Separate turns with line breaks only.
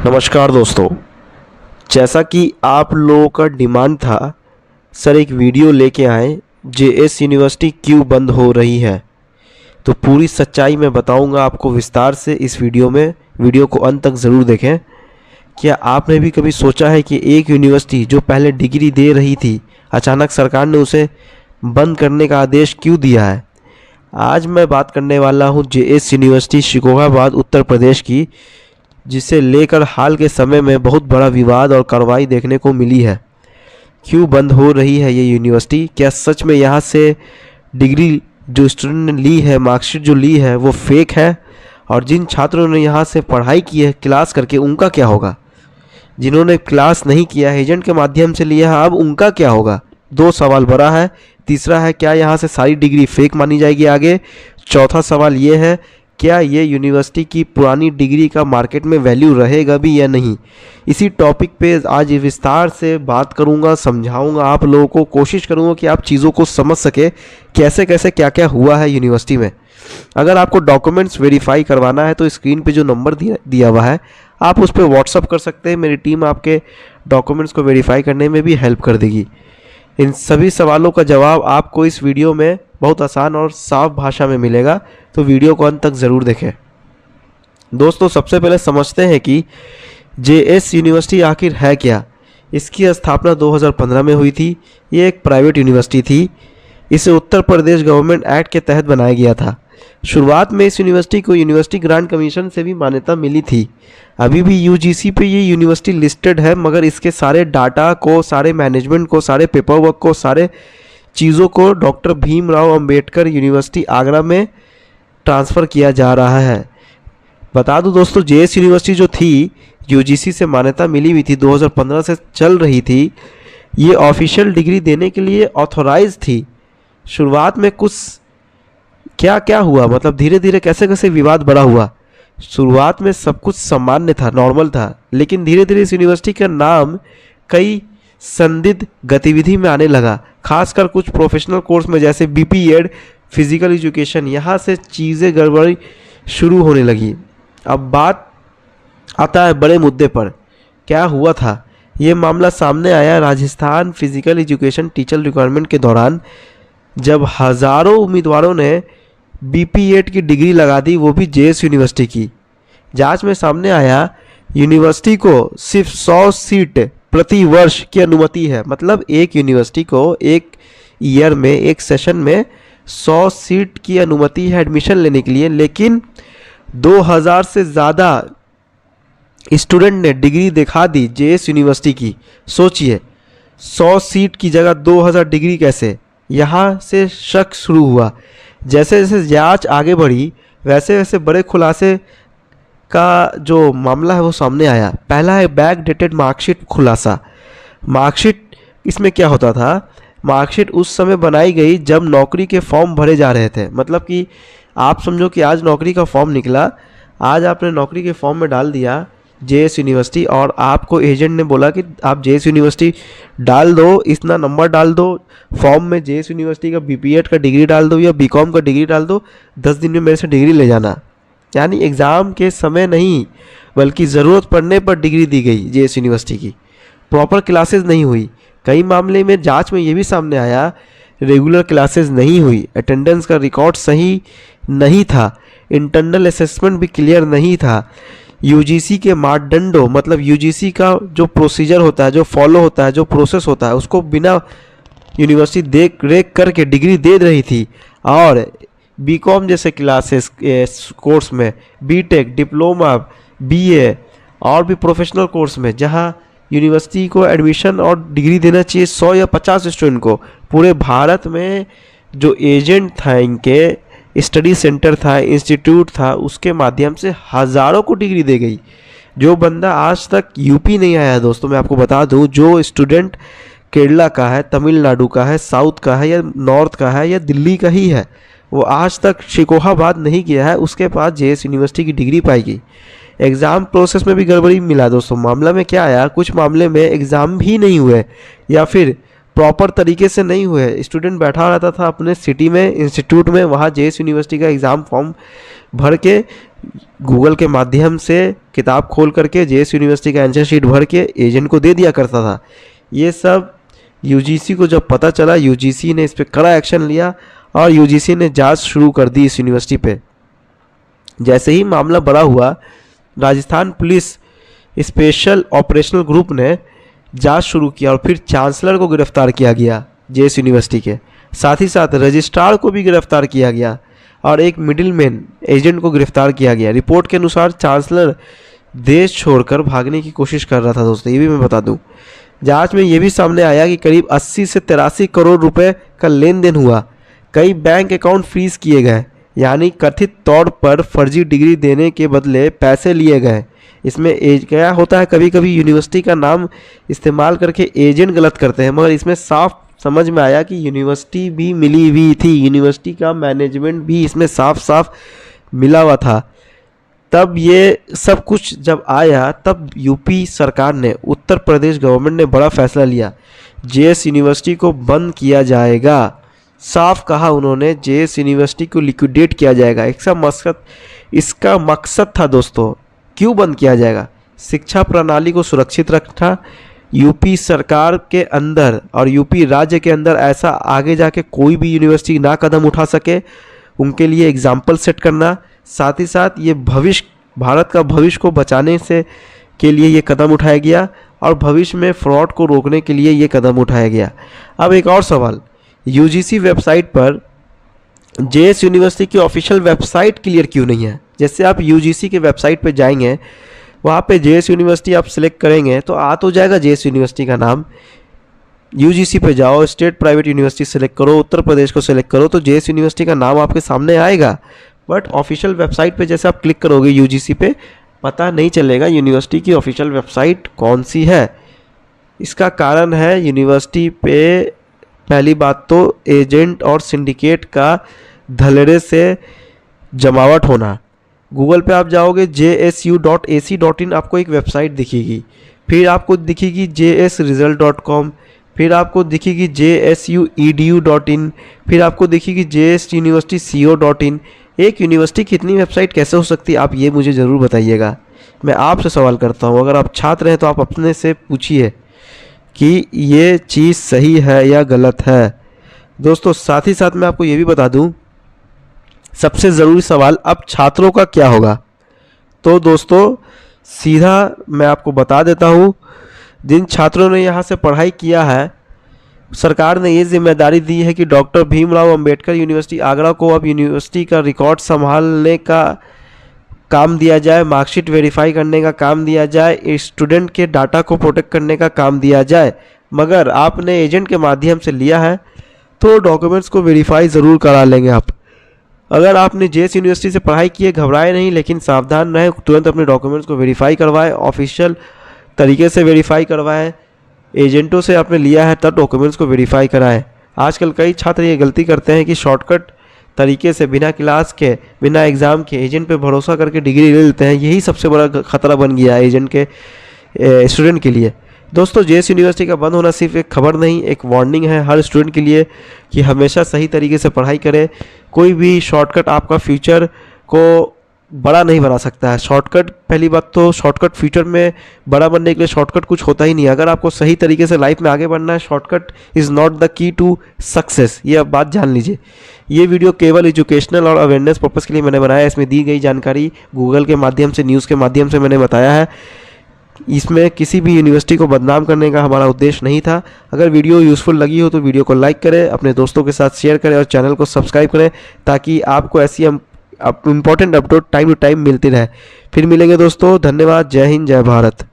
नमस्कार दोस्तों। जैसा कि आप लोगों का डिमांड था, सर एक वीडियो लेके आए जेएस यूनिवर्सिटी क्यों बंद हो रही है। तो पूरी सच्चाई मैं बताऊंगा आपको विस्तार से इस वीडियो में। वीडियो को अंत तक ज़रूर देखें। क्या आपने भी कभी सोचा है कि एक यूनिवर्सिटी जो पहले डिग्री दे रही थी, अचानक सरकार ने उसे बंद करने का आदेश क्यों दिया है। आज मैं बात करने वाला हूं जेएस यूनिवर्सिटी शिकोहाबाद उत्तर प्रदेश की, जिसे लेकर हाल के समय में बहुत बड़ा विवाद और कार्रवाई देखने को मिली है। क्यों बंद हो रही है ये यूनिवर्सिटी? क्या सच में यहाँ से डिग्री जो स्टूडेंट ने ली है, मार्कशीट जो ली है, वो फेक है? और जिन छात्रों ने यहाँ से पढ़ाई की है क्लास करके, उनका क्या होगा? जिन्होंने क्लास नहीं किया, एजेंट के माध्यम से लिया है, अब उनका क्या होगा? दो सवाल बड़ा है। तीसरा है, क्या यहाँ से सारी डिग्री फेक मानी जाएगी आगे? चौथा सवाल ये है, क्या ये यूनिवर्सिटी की पुरानी डिग्री का मार्केट में वैल्यू रहेगा भी या नहीं? इसी टॉपिक पे आज विस्तार से बात करूंगा, समझाऊंगा आप लोगों को, कोशिश करूंगा कि आप चीज़ों को समझ सके कैसे कैसे क्या क्या हुआ है यूनिवर्सिटी में। अगर आपको डॉक्यूमेंट्स वेरीफाई करवाना है तो स्क्रीन पे जो नंबर दिया हुआ है, आप उस पर व्हाट्सअप कर सकते हैं। मेरी टीम आपके डॉक्यूमेंट्स को वेरीफाई करने में भी हेल्प कर देगी। इन सभी सवालों का जवाब आपको इस वीडियो में बहुत आसान और साफ भाषा में मिलेगा, तो वीडियो को अंत तक ज़रूर देखें। दोस्तों, सबसे पहले समझते हैं कि जेएस यूनिवर्सिटी आखिर है क्या। इसकी स्थापना 2015 में हुई थी। ये एक प्राइवेट यूनिवर्सिटी थी। इसे उत्तर प्रदेश गवर्नमेंट एक्ट के तहत बनाया गया था। शुरुआत में इस यूनिवर्सिटी को यूनिवर्सिटी ग्रांट कमीशन से भी मान्यता मिली थी। अभी भी यूजीसी पे ये यूनिवर्सिटी लिस्टेड है, मगर इसके सारे डाटा को, सारे मैनेजमेंट को, सारे पेपर वर्क को, सारे चीज़ों को डॉक्टर भीमराव अंबेडकर यूनिवर्सिटी आगरा में ट्रांसफ़र किया जा रहा है। बता दूं दोस्तों, जेएस यूनिवर्सिटी जो थी, यूजीसी से मान्यता मिली हुई थी, 2015 से चल रही थी। ये ऑफिशियल डिग्री देने के लिए ऑथोराइज थी। शुरुआत में कुछ क्या क्या हुआ, मतलब धीरे धीरे कैसे कैसे विवाद बड़ा हुआ। शुरुआत में सब कुछ सामान्य था, नॉर्मल था, लेकिन धीरे धीरे इस यूनिवर्सिटी का नाम कई संदिग्ध गतिविधि में आने लगा, खासकर कुछ प्रोफेशनल कोर्स में जैसे बीपीएड, फिजिकल एजुकेशन। यहाँ से चीज़ें गड़बड़ी शुरू होने लगी। अब बात आता है बड़े मुद्दे पर। क्या हुआ था? ये मामला सामने आया Rajasthan physical education teacher requirement के दौरान, जब हज़ारों उम्मीदवारों ने बीपीएड की डिग्री लगा दी, वो भी जेएस यूनिवर्सिटी की। जांच में सामने आया यूनिवर्सिटी को सिर्फ 100 सीट प्रति वर्ष की अनुमति है। मतलब एक यूनिवर्सिटी को एक ईयर में, एक सेशन में 100 सीट की अनुमति है एडमिशन लेने के लिए, लेकिन 2000 से ज़्यादा स्टूडेंट ने डिग्री दिखा दी जेएस यूनिवर्सिटी की। सोचिए, 100 सीट की जगह 2000 डिग्री कैसे? यहाँ से शक शुरू हुआ। जैसे जैसे जांच आगे बढ़ी, वैसे वैसे बड़े खुलासे का जो मामला है वो सामने आया। पहला है बैक डेटेड मार्कशीट खुलासा। मार्कशीट, इसमें क्या होता था? मार्कशीट उस समय बनाई गई जब नौकरी के फॉर्म भरे जा रहे थे। मतलब कि आप समझो कि आज नौकरी का फॉर्म निकला, आज आपने नौकरी के फॉर्म में डाल दिया जेएस यूनिवर्सिटी, और आपको एजेंट ने बोला कि आप जेएस यूनिवर्सिटी डाल दो, इतना नंबर डाल दो, फॉर्म में जेएस यूनिवर्सिटी का बीपीएड का डिग्री डाल दो या बीकॉम का डिग्री डाल दो, 10 दिन में मेरे से डिग्री ले जाना। यानी एग्ज़ाम के समय नहीं, बल्कि ज़रूरत पड़ने पर डिग्री दी गई जेएस यूनिवर्सिटी की। प्रॉपर क्लासेस नहीं हुई। कई मामले में जांच में ये भी सामने आया, रेगुलर क्लासेस नहीं हुई, अटेंडेंस का रिकॉर्ड सही नहीं था, इंटरनल असेसमेंट भी क्लियर नहीं था। यूजीसी के मापदंडों, मतलब यूजीसी का जो प्रोसीजर होता है, जो फॉलो होता है, जो प्रोसेस होता है, उसको बिना यूनिवर्सिटी देख रेख करके डिग्री दे रही थी। और बीकॉम जैसे क्लासेस कोर्स में, बीटेक, डिप्लोमा, बीए और भी प्रोफेशनल कोर्स में, जहां यूनिवर्सिटी को एडमिशन और डिग्री देना चाहिए 100 या 50 स्टूडेंट को, पूरे भारत में जो एजेंट था, इनके स्टडी सेंटर था, इंस्टीट्यूट था, उसके माध्यम से हज़ारों को डिग्री दे गई। जो बंदा आज तक यूपी नहीं आया है, दोस्तों मैं आपको बता दूं, जो स्टूडेंट केरला का है, तमिलनाडु का है, साउथ का है, या नॉर्थ का है, या दिल्ली का ही है, वो आज तक शिकोहाबाद नहीं किया है, उसके पास जेएस यूनिवर्सिटी की डिग्री पाई गई। एग्ज़ाम प्रोसेस में भी गड़बड़ी मिला दोस्तों। मामला में क्या आया, कुछ मामले में एग्ज़ाम भी नहीं हुए, या फिर प्रॉपर तरीके से नहीं हुए। स्टूडेंट बैठा रहता था अपने सिटी में, इंस्टीट्यूट में, वहाँ जेएस यूनिवर्सिटी का एग्ज़ाम फॉर्म भर के गूगल के माध्यम से किताब खोल करके जेएस यूनिवर्सिटी का आंसर शीट भर के एजेंट को दे दिया करता था। ये सब यूजीसी को जब पता चला, यूजीसी ने इस पर कड़ा एक्शन लिया और यूजीसी ने जांच शुरू कर दी इस यूनिवर्सिटी पे। जैसे ही मामला बड़ा हुआ, Rajasthan police special operational group ने जांच शुरू किया और फिर चांसलर को गिरफ्तार किया गया जेएस यूनिवर्सिटी के। साथ ही साथ रजिस्ट्रार को भी गिरफ्तार किया गया और एक मिडिलमैन एजेंट को गिरफ्तार किया गया। रिपोर्ट के अनुसार चांसलर देश छोड़कर भागने की कोशिश कर रहा था दोस्तों, ये भी मैं बता दूं। जांच में ये भी सामने आया कि करीब 80 से 83 करोड़ रुपए का लेन देन हुआ। कई बैंक अकाउंट फ्रीज किए गए, यानी कथित तौर पर फर्जी डिग्री देने के बदले पैसे लिए गए। इसमें क्या होता है, कभी कभी यूनिवर्सिटी का नाम इस्तेमाल करके एजेंट गलत करते हैं, मगर इसमें साफ समझ में आया कि यूनिवर्सिटी भी मिली हुई थी, यूनिवर्सिटी का मैनेजमेंट भी इसमें साफ साफ मिला हुआ था। तब ये सब कुछ जब आया, तब यूपी सरकार ने, उत्तर प्रदेश गवर्नमेंट ने बड़ा फैसला लिया, जेएस यूनिवर्सिटी को बंद किया जाएगा। साफ कहा उन्होंने, जेएस यूनिवर्सिटी को लिक्विडेट किया जाएगा। इसका मकसद था दोस्तों, क्यों बंद किया जाएगा? शिक्षा प्रणाली को सुरक्षित रखना, यूपी सरकार के अंदर और यूपी राज्य के अंदर ऐसा आगे जाके कोई भी यूनिवर्सिटी ना कदम उठा सके, उनके लिए एग्जाम्पल सेट करना। साथ ही साथ ये भविष्य, भारत का भविष्य को बचाने से के लिए ये कदम उठाया गया और भविष्य में फ्रॉड को रोकने के लिए ये कदम उठाया गया। अब एक और सवाल, यूजीसी वेबसाइट पर जेएस यूनिवर्सिटी की ऑफिशियल वेबसाइट क्लियर क्यों नहीं है? जैसे आप यूजीसी के वेबसाइट पे जाएंगे, वहाँ पे जेएस यूनिवर्सिटी आप सिलेक्ट करेंगे तो आ तो जाएगा जेएस यूनिवर्सिटी का नाम। यूजीसी पे जाओ, स्टेट प्राइवेट यूनिवर्सिटी सेलेक्ट करो, उत्तर प्रदेश को सेलेक्ट करो तो जेएस यूनिवर्सिटी का नाम आपके सामने आएगा। बट ऑफिशियल वेबसाइट पे जैसे आप क्लिक करोगे यूजीसी पे, पता नहीं चलेगा यूनिवर्सिटी की ऑफिशियल वेबसाइट कौन सी है। इसका कारण है यूनिवर्सिटी पे पहली बात तो एजेंट और सिंडिकेट का धड़ल्ले से जमावट होना। गूगल पे आप जाओगे jsu.ac.in, आपको एक वेबसाइट दिखेगी, फिर आपको दिखेगी jsresult.com, फिर आपको दिखेगी jsuedu.in, फिर आपको दिखेगी jsuniversityco.in। एक यूनिवर्सिटी की इतनी वेबसाइट कैसे हो सकती है, आप ये मुझे ज़रूर बताइएगा। मैं आपसे सवाल करता हूँ, अगर आप छात्र हैं तो आप अपने से पूछिए कि ये चीज़ सही है या गलत है। दोस्तों साथ ही साथ मैं आपको ये भी बता दूँ, सबसे ज़रूरी सवाल अब छात्रों का क्या होगा। तो दोस्तों सीधा मैं आपको बता देता हूँ, जिन छात्रों ने यहाँ से पढ़ाई किया है, सरकार ने ये जिम्मेदारी दी है कि डॉक्टर भीमराव अंबेडकर यूनिवर्सिटी आगरा को अब यूनिवर्सिटी का रिकॉर्ड संभालने का काम दिया जाए, मार्कशीट वेरीफाई करने का काम दिया जाए, स्टूडेंट के डाटा को प्रोटेक्ट करने का काम दिया जाए। मगर आपने एजेंट के माध्यम से लिया है तो डॉक्यूमेंट्स को वेरीफाई ज़रूर करा लेंगे आप। अगर आपने जेएस यूनिवर्सिटी से पढ़ाई की है, घबराए नहीं, लेकिन सावधान रहें, तुरंत अपने डॉक्यूमेंट्स को वेरीफाई करवाएं, ऑफिशियल तरीके से वेरीफाई करवाएं। एजेंटों से आपने लिया है तब डॉक्यूमेंट्स को वेरीफाई कराएं। आजकल कई छात्र ये गलती करते हैं कि शॉर्टकट तरीके से बिना क्लास के, बिना एग्ज़ाम के एजेंट पे भरोसा करके डिग्री ले लेते हैं। यही सबसे बड़ा खतरा बन गया है एजेंट के स्टूडेंट के लिए। दोस्तों जेएस यूनिवर्सिटी का बंद होना सिर्फ एक खबर नहीं, एक वार्निंग है हर स्टूडेंट के लिए कि हमेशा सही तरीके से पढ़ाई करें। कोई भी शॉर्टकट आपका फ्यूचर को बड़ा नहीं बना सकता है। शॉर्टकट, पहली बात तो शॉर्टकट फ्यूचर में बड़ा बनने के लिए शॉर्टकट कुछ होता ही नहीं है। अगर आपको सही तरीके से लाइफ में आगे बढ़ना है, shortcut is not the key to success, ये अब बात जान लीजिए। ये वीडियो केवल एजुकेशनल और अवेयरनेस पर्पज़ के लिए मैंने बनाया है। इसमें दी गई जानकारी गूगल के माध्यम से, न्यूज़ के माध्यम से मैंने बताया है। इसमें किसी भी यूनिवर्सिटी को बदनाम करने का हमारा उद्देश्य नहीं था। अगर वीडियो यूज़फुल लगी हो तो वीडियो को लाइक करें, अपने दोस्तों के साथ शेयर करें और चैनल को सब्सक्राइब करें, ताकि आपको ऐसी important update time to time मिलती रहे। फिर मिलेंगे दोस्तों, धन्यवाद, जय हिंद, जय भारत।